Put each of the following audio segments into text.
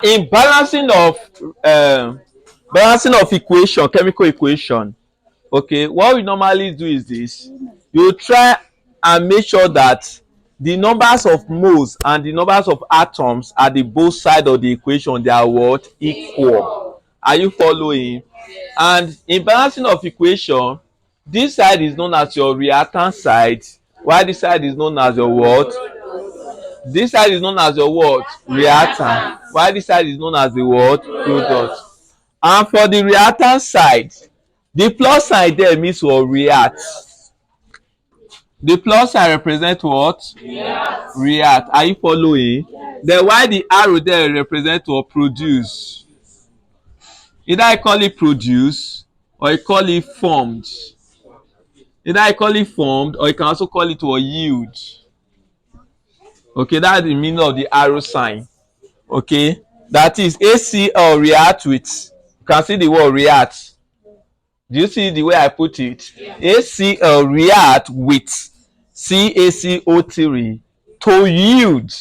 In balancing of equation, chemical equation, okay, what we normally do is this: you try and make sure that the numbers of moles and the numbers of atoms at the both side of the equation, they are what? Equal. Are you following? And in balancing of equation, this side is known as your reactant side, while this side is known as your what? This side is known as your what? Reactant. While this side is known as the what? Product. And for the reactant side, the plus sign there means what? React. The plus sign represent what? React. Are you following? Then why the arrow there represent what? Produce. Either I call it produce or I call it formed. Either I call it formed or you can also call it what? Yield. Okay, that's the meaning of the arrow sign. Okay, that is ACl react with. You can see the word react. Do you see the way I put it? ACl react with CaCO3 to yield.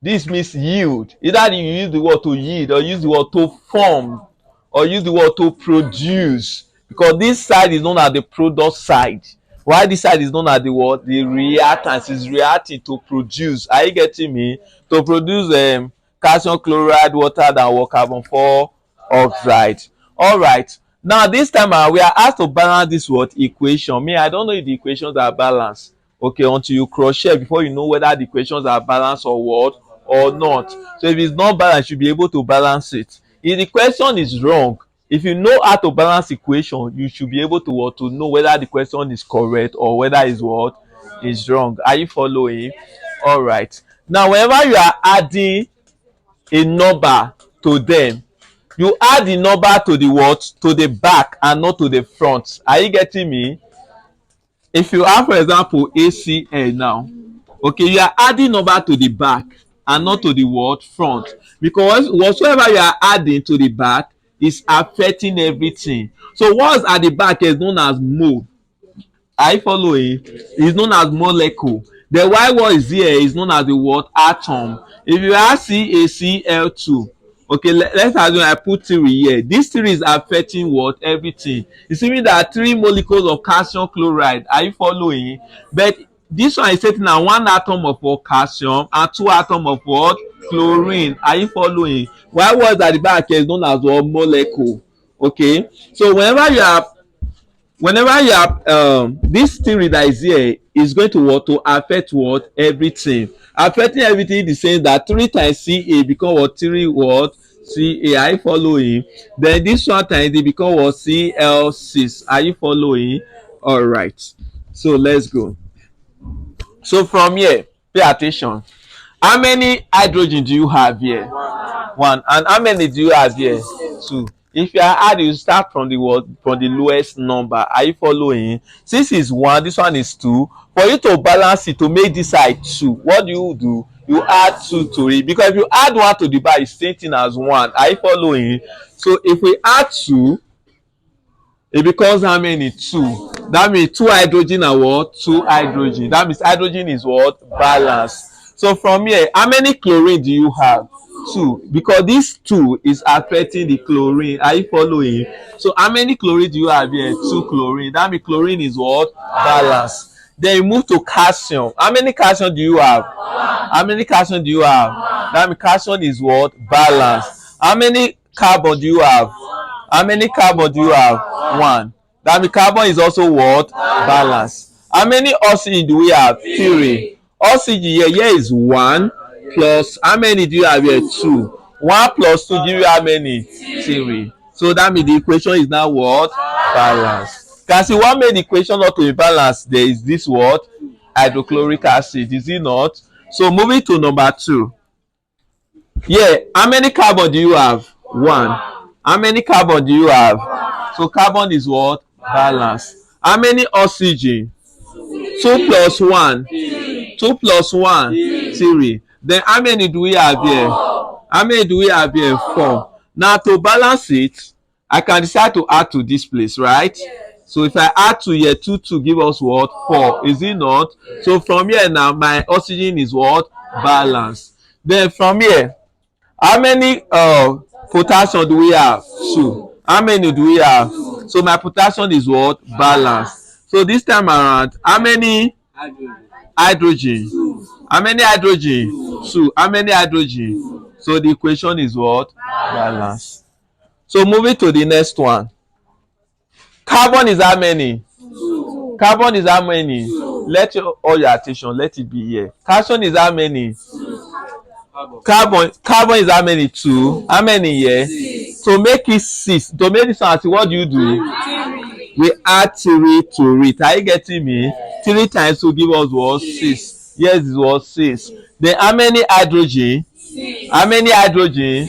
This means yield. Either you use the word to yield or use the word to form or use the word to produce, because this side is known as the product side, while this side is known as the what? The reactants. Is reacting to produce. Are you getting me? To produce calcium chloride, water, than what? Carbon 4 oxide. All right. Now this time we are asked to balance this what? Equation. Me, I don't know if the equations are balanced. Okay, until you cross check before you know whether the equations are balanced or what or not. So if it's not balanced, you'll be able to balance it. If the question is wrong, if you know how to balance equation, you should be able to what? To know whether the question is correct or whether is what? Is wrong. Are you following? All right. Now whenever you are adding a number to them, you add the number to the what? To the back and not to the front. Are you getting me? If you have, for example, ACL now, okay, you are adding number to the back and not to the what? Front, because whatsoever you are adding to the back is affecting everything. So what's at the back is known as mole. Are you following? It's known as molecule. The white what is here is known as the what? Atom. If you have CaCl2, okay, let's assume I put 3 here. This 3 is affecting what? Everything. It's mean there are 3 molecules of calcium chloride. Are you following? But this one is taking now 1 atom of what? Calcium and 2 atom of what? Chlorine. Are you following? Why was at the back here is known as what? Molecule. Okay, so whenever you have this theory that is here is going to what? To affect what? Everything. Affecting everything in the sense that 3 times Ca become what? 3 what? Ca. Are you following? Then this one times it become what? Cl6. Are you following? All right, so let's go. So from here, pay attention. How many hydrogen do you have here? One. And how many do you have here? 2. If you are adding, you start from the what? From the lowest number. Are you following? Since is 1, this one is 2. For you to balance it, to make this side 2, what do? You add 2 to it, because if you add 1 to the bar, it's same thing as 1. Are you following? So if we add 2, it becomes how many? 2. That means 2 hydrogen and what? 2 hydrogen. That means hydrogen is what? Balance. So from here, how many chlorine do you have? 2. Because this 2 is affecting the chlorine. Are you following? So how many chlorine do you have here? 2 chlorine. That means chlorine is what? Balance. Then you move to calcium. How many calcium do you have? How many calcium do you have? That means calcium is what? Balance. How many carbon do you have? How many carbon do you have? 1. That means carbon is also what? Balance. How many oxygen do we have? 3. Oxygen here is 1 plus how many do you have here? 2. 1 plus 2 give you how many? 3. So that means the equation is now what? Balance. Can see what made the equation not to be balanced? There is this what? Hydrochloric acid. Is it not? So moving to number 2. Yeah, how many carbon do you have? 1. How many carbon do you have? So carbon is what? Balance. How many oxygen? 2 plus 1. 2 plus 1. 3. Then how many do we have here? How many do we have here? 4. Now to balance it, I can decide to add to this place, right? So if I add 2 here, 2 give us what? 4. Is it not? So from here now, my oxygen is what? Balance. Then from here, How many potassium do we have? Two. How many do we have? So my potassium is what? Balance. So this time around, how many hydrogen? How many hydrogen? Two. How many hydrogen? So the equation is what? Balance. So moving to the next one. Carbon is how many? Carbon is how many? Let all your attention, let it be here. Carbon is how many? Carbon is how many? Two. How many here? To make it six, to make this one, what do you do? We add three to it. Are you getting me? Three times to give us what? Six. Yes, it was six. Then how many hydrogen? How many hydrogen?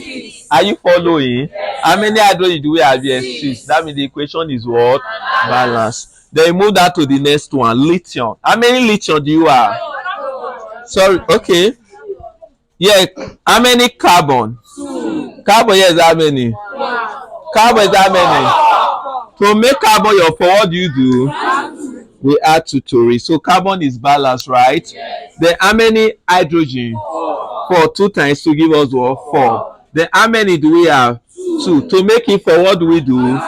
Are you following? How many hydrogen do we have here? Six. That means the equation is what? Balance. Then move that to the next one. Lithium. How many lithium do you have? Sorry. Okay. Yeah. How many carbon? Carbon, yes, how many? Carbon is how many? To make carbon your four, what do you do? We add two to it. So carbon is balanced, right? Then how many hydrogen? Four. Two times to give us what? Four. Then how many do we have? Two. To make it four, what do we do?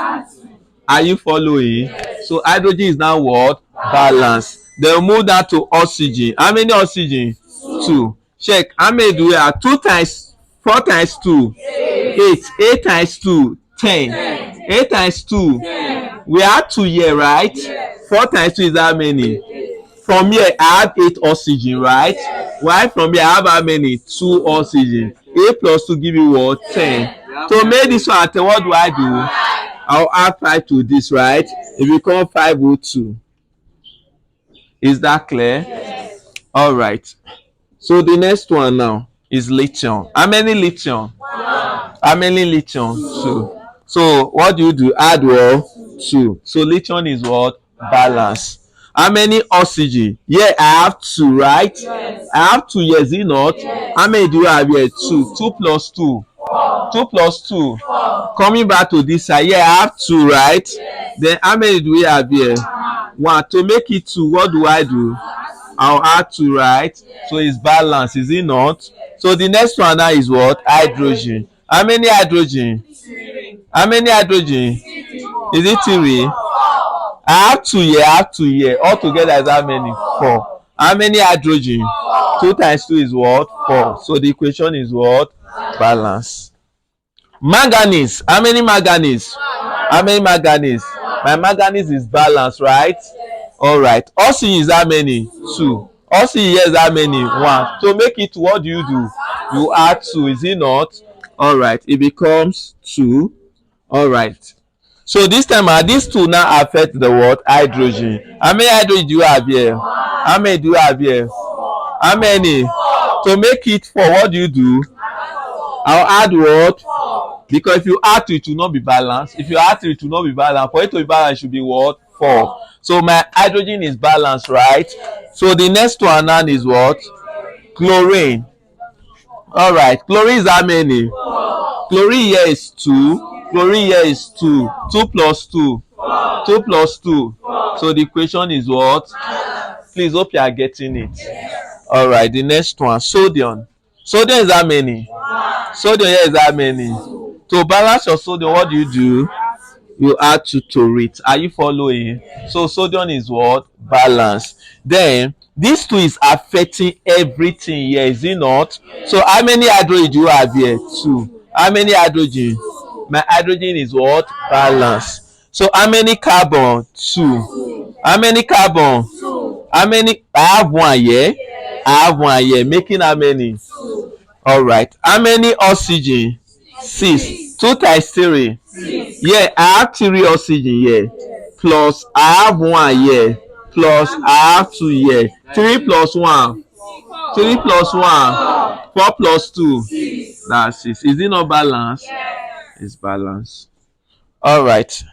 Are you following? So hydrogen is now what? Balance. Then move that to oxygen. How many oxygen? Two. Check. How many do we have? Two times, four times two. Eight. Eight times two. 10. 8 times 2. We have 2 here, right? 4 times 2 is how many? From here, I have 8 oxygen, right? Why from here, I have how many? 2 oxygen. 8 plus 2 give you what? 10. To make this one, what do I do? I'll add 5 to this, right? It becomes 5O2. Is that clear? All right. So the next one now is lithium. How many lithium? How many lithium? 2. So what do you do? Add what? 2. So lithium is what? Balance. How many oxygen? Yeah, I have 2, right? Yes. I have 2, yes, is it not? Yes. How many do you have here? 2. 2 plus 2. 2 plus 2. Coming back to this side, yeah, I have 2, right? Yes. Then how many do we have here? 1. To make it 2, what do I do? I'll add 2, right? So it's balanced, is it not? So the next one now is what? Hydrogen. How many hydrogen? How many hydrogen? Is it 3? I have 2 here, I have 2 here. All together is how many? 4. How many hydrogen? 2 times 2 is what? 4. So the equation is what? Balance. Manganese. How many manganese? How many manganese? My manganese is balanced, right? All right. Oxygen is how many? 2. Oxygen here is how many? 1. To make it, what do? You add 2, is it not? All right. It becomes 2. All right. So this time these 2 now affect the what? Hydrogen. How many hydrogen do you have here? How many do you have here? How many? To make it 4, what do you do? I'll add what? Because if you add 2, it will not be balanced. If you add 3, it will not be balanced. For it to be balanced, it should be what? 4. So my hydrogen is balanced, right? So the next one now is what? Chlorine. All right. Chlorine is how many? Chlorine here is 2. Chlorine here is 2. 2 plus 2. 2 plus 2. So the equation is what? Please hope you are getting it. All right. The next one, sodium. Sodium is how many? Sodium here is how many? To balance your sodium, what do? You add 2 to it. Are you following? So sodium is what? Balance. Then this 2 is affecting everything here, is it not? So how many hydrogen do you have here? 2. How many hydrogen? My hydrogen is what? Balance. So how many carbon? 2. How many carbon? How many? I have 1 here. I have 1 here. Making how many? All right. How many oxygen? 6. 2 times 3. Yeah, I have 3 oxygen here. Plus I have 1 here. Plus I have 2 here. 3 plus 1. 3 plus 1. 4 plus 2. That's 6. Is it not balanced? It's balanced. All right.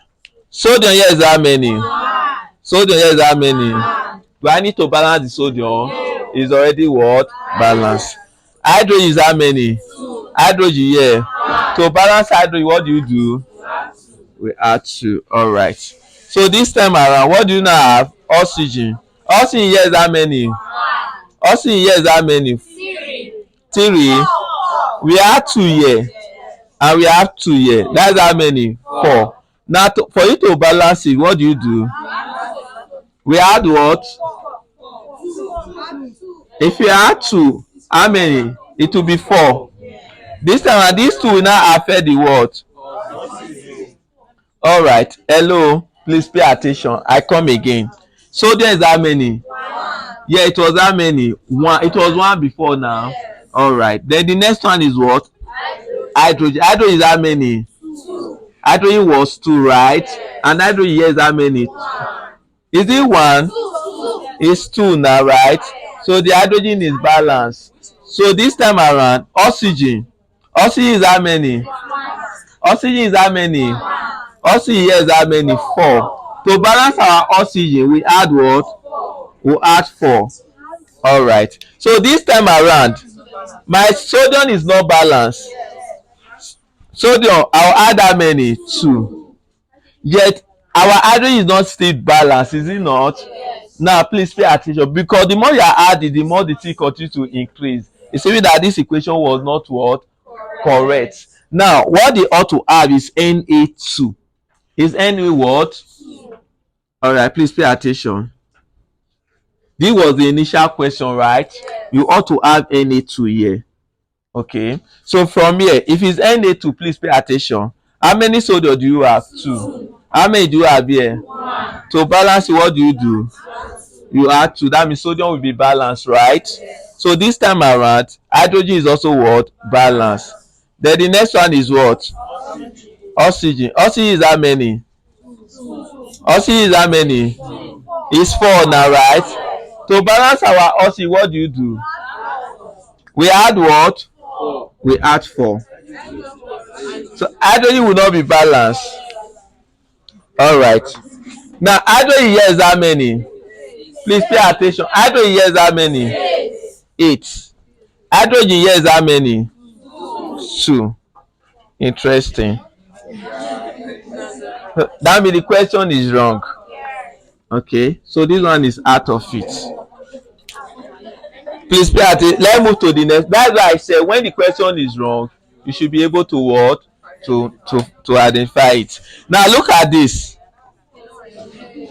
Sodium here is how many? Sodium here is how many? Do I need to balance the sodium? It's already what? Balanced. Hydrogen is how many? Hydrogen here. To balance hydrogen, what do? We add 2. All right. So this time around, what do you now have? Oxygen. Oxygen here is how many? Oxygen here is how many? 3. We have 2 here and we have 2 here. That's how many? 4. Now for you to balance it, what do? We add what? If you add 2, how many? It will be 4. This time and these 2 will now affect the what? Alright, hello, please pay attention. I come again. Sodium is how many? Yeah, it was how many? 1. It was 1 before now. Alright, then the next one is what? Hydrogen. Hydrogen is how many? Hydrogen was 2, right? And hydrogen here is how many? Is it 1? It's 2 now, right? So the hydrogen is balanced. So this time around, oxygen. Oxygen is how many? Oxygen is how many? Oxygen here is how many? 4. To balance our oxygen, we add what? We add 4. Alright. So this time around, my sodium is not balanced. Sodium, I'll add how many? 2. Yet our hydrogen is not still balanced, is it not? Now please pay attention, because the more you are adding, the more the thing continues to increase. It's saying that this equation was not what? Correct. Now what they ought to have is Na2. Is Na what? Alright, please pay attention. This was the initial question, right? You ought to have Na2 here. Okay, so from here, if it's Na2, please pay attention. How many sodium do you have? 2. How many do you have here? To balance it, what do? You add 2. That means sodium will be balanced, right? So this time around, hydrogen is also what? Balanced. Then the next one is what? Oxygen. Oxygen is how many? Oxygen is how many? It's 4 now, right? To balance our oxygen, what do? We add what? We add 4. So hydrogen will not be balanced. Alright. Now hydrogen here is how many? Please pay attention. Hydrogen here is how many? 8. Hydrogen here is how many? 2. Interesting. That means the question is wrong. Okay, so this one is out of it. Please pay attention. Let's move to the next. That's why I said when the question is wrong, you should be able to what? To identify it. Now look at this.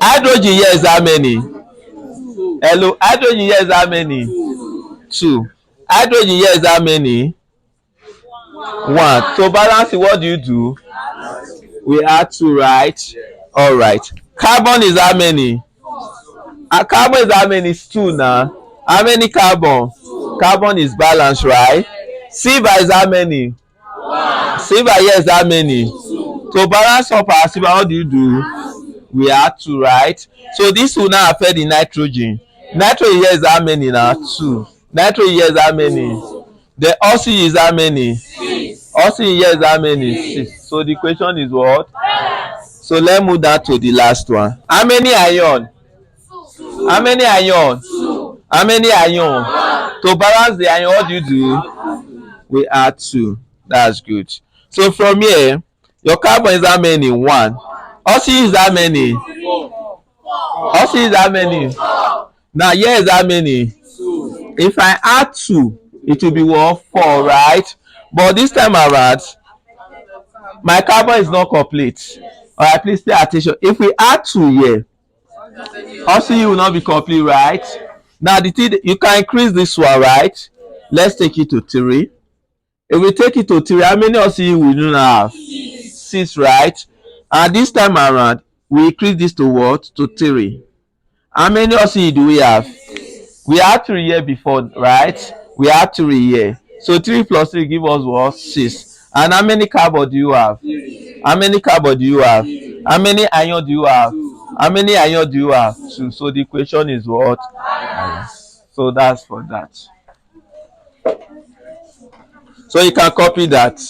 Hydrogen here is how many? Hello, hydrogen here is how many? 2. Hydrogen here is how many? 1. To balance it, what do? We add 2, right? Alright. Carbon is how many? Carbon is how many? It's 2 now. How many carbon? Carbon is balanced, right? Silver is how many? Silver here is how many? To balance up our silver, what do? We add 2, right? So this will now affect the nitrogen. Nitrogen here is how many now? 2. Nitrogen here is how many? The oxygen is how many? Oxygen here is how many? 6. So the question is what? So let's move that to the last one. How many ion? How many ion? How many ion? To balance the ion, what do? We add 2. That's good. So from here, your carbon is how many? 1. Oxygen is how many? Oxygen is how many? Now here is how many? If I add 2, it will be what? 4, right? But this time around, my carbon is not complete. Alright, please pay attention. If we add 2 here, oxygen will not be complete, right? Now the thing, you can increase this one, right? Let's take it to 3. If we take it to 3, how many oxygen we do now have? 6, right? And this time around, we increase this to what? To 3. How many oxygen do we have? We had 3 here before, right? We had 3 here. So 3 plus 3 give us what? 6. And how many carbon do you have? How many carbon do you have? How many ion do you have? How many ion do you have? 2. So the equation is what? So that's for that. So you can copy that.